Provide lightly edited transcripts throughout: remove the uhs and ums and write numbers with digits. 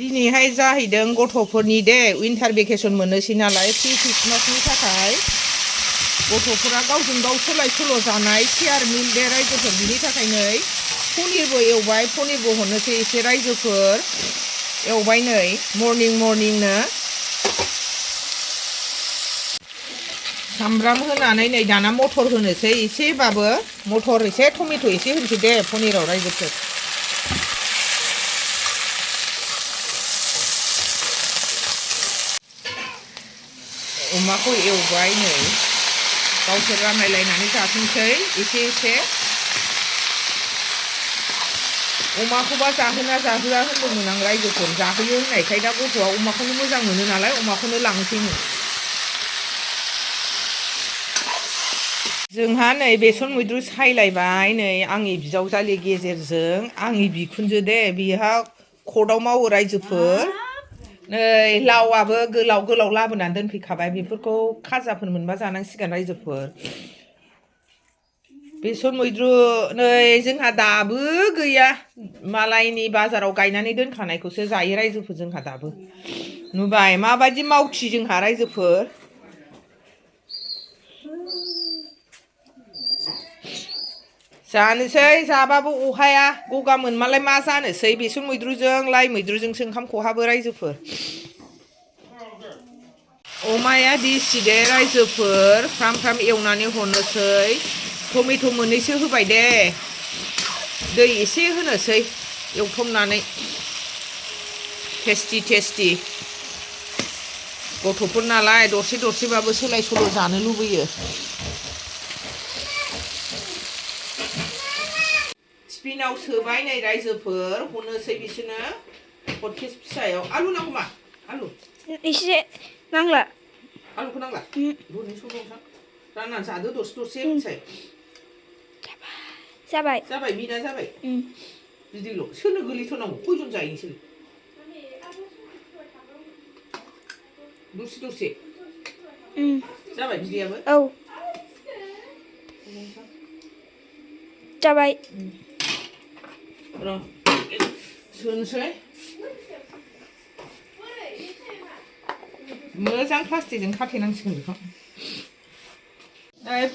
दिनैहाय जाहैदों गथ'फोरनि दे विन्टार भेकेसन मोननोसै नालाय प्रि ख्रिस्टमासनि थाखाय गथ'फोरा गावजों गाव सोलाय सोल' जानाय शेयार मिल दे रायजोफोर बिनि थाखायनो पनिरबो एवबाय पनिरबो हरनोसै एसे रायजोफोर एवबाय नै मर्निंनो सामब्राम होनानै नै दाना मटर होनोसै एसेबाबो मटर एसे टमेट' एसे होनोसै दे पनिराव रायजोफोर अमाखौ एवबाय नै गावसोर रानलायलायनानै जाथोंसै एसे अमाखौबा जाहोना जाहोआ होनदोंमोन आं रायजोफोर जाहोयो होननायखाय दा गथ'आ अमाखौनो मोजां मोनो नालाय अमाखौनो लांसैनो जोंहा नै बेसन मैद्रु सायलायबाय नै आंनि बिजावजालि गेजेरजों आंनि बिखुनजो दे बिहा कर्टआव मावो रायजोफोर नै लावआबो गोलाव लाबोनानै दोनफैखाबाय बेफोरखौ खाजाफोर मोनबा जानांसिगोन रायजोफोर बेसन मैद्रु नै जोंहा दाबो गैया मालायनि बाजाराव गायनानै दोनखानायखौसो जायो रायजोफोर जोंहा दाबो नुबाय माबायदि मावथि जोंहा रायजोफोर जानोसै जाबाबो अहाया गगा मोनमालाय मा जानोसै बेसन मैद्रुजों लाइ मैद्रुजोंसो ओंखाम खहाबो रायजोफोर अमाया दिसि दे रायजोफोर फ्राम एवनानै हरनोसै टमेट' मोननैसो होबाय दे दै एसे होनोसै एवथमनानै टेस्टि गथ'फोर नालाय दरसेबाबो सोलाय सोल' जानो लुबैयो टिफिनाव सोबाय नै रायजोफोर हरनोसै बिसोरनो हटकेस फिसायाव आलु नांगौ मा आलु एसे नांला आलुखौ नांला दरनै सबावथा राननानै जादो दरसे मिथिबाय जाबाय बिना जाबाय बिदिल' सोरनो गोलैथारनांगौ खयजन जायो नोंसोर दरसे जाबाय बिदैयाबो औ जाबाय र' सोनोसै मोजां प्लास्टिकजों खाथेनांसिगोन बेखौ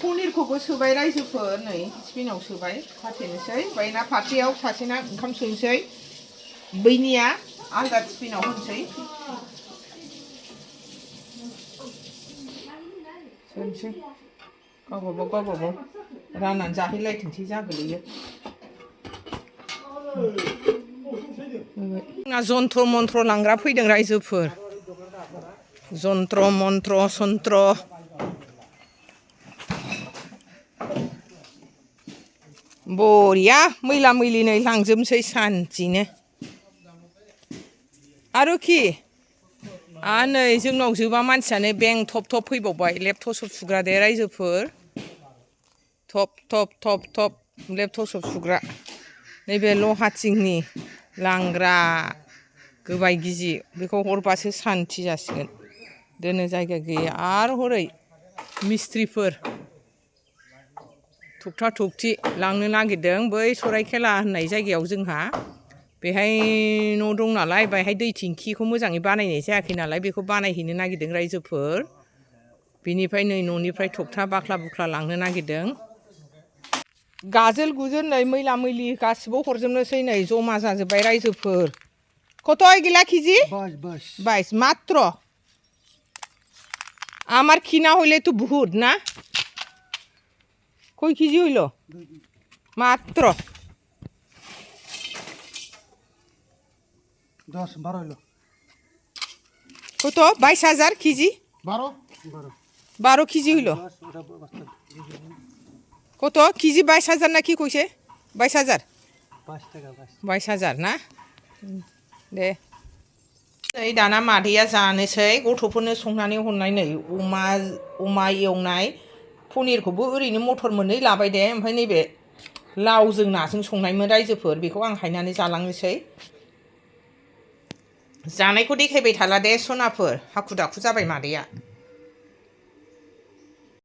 पनिरखौबो सोबाय रायजोफोर नै टिफिनाव सोबाय खाथेनोसै बायना फारसेयाव सासेना ओंखाम सोनोसै बैनिया आलदा टिफिनाव होनोसै सोनोसै गावबागाव राननानै जाहैलायथोंसै जागोलैयो जोंना जन्त्र मन्त्र लांग्रा फैदों रायजोफोर जन्त्र मन्त्र सन्त्र बरिया मैला मैलिनै लांजोबनोसै सान्थिनो आरोखि नै जोंनाव जोबा मानसियानो बें थप फैबावबाय लेप टसप सुग्रा दे रायजोफोर थप लेप टसप सुग्रा नैबे लहाटिंनि लांग्रा गोबाय गिजि बेखौ हरबासो सान्थि जासिगोन दोनो जायगा गैया आरो हरै मिस्ट्रिफोर थगथा थगथि लांनो नागिरदों बै सरायखेला होननाय जायगायाव जोंहा बेहाय न' दं नालाय बेहाय दै टेंखिखौ मोजाङै बानायनाय जायाखै नालाय बेखौ बानायहैनो नागिरदों रायजोफोर बिनिफ्राय नै न'निफ्राय थगथा बाख्ला बुख्ला लांनो नागिरदों गाजोल गुजोल नै मैला मैलि गासिबो हरजोबनोसै नै जमा जाजोब्बाय रायजोफोर কত এগুলা কেজি 22 মাত্র আমার কিনা হইলে তো বহুত না কই কেজি হইল মাত্র 10-12 হইল কত 22000 কেজি 12 কেজি হইল কত কেজি 22000 নাকি কইছে 22000 22000 না दे नै दाना मादैया जानोसै गथ'फोरनो संनानै हरनाय नै अमा एवनाय पनिरखौबो ओरैनो मटर मोननै लाबाय दे ओमफ्राय नैबे लावजों नाजों संनायमोन रायजोफोर बेखौ आं हायनानै जालांनोसै जानायखौ देखायबाय थाला दे सनाफोर हाखु दाखु जाबाय मादैया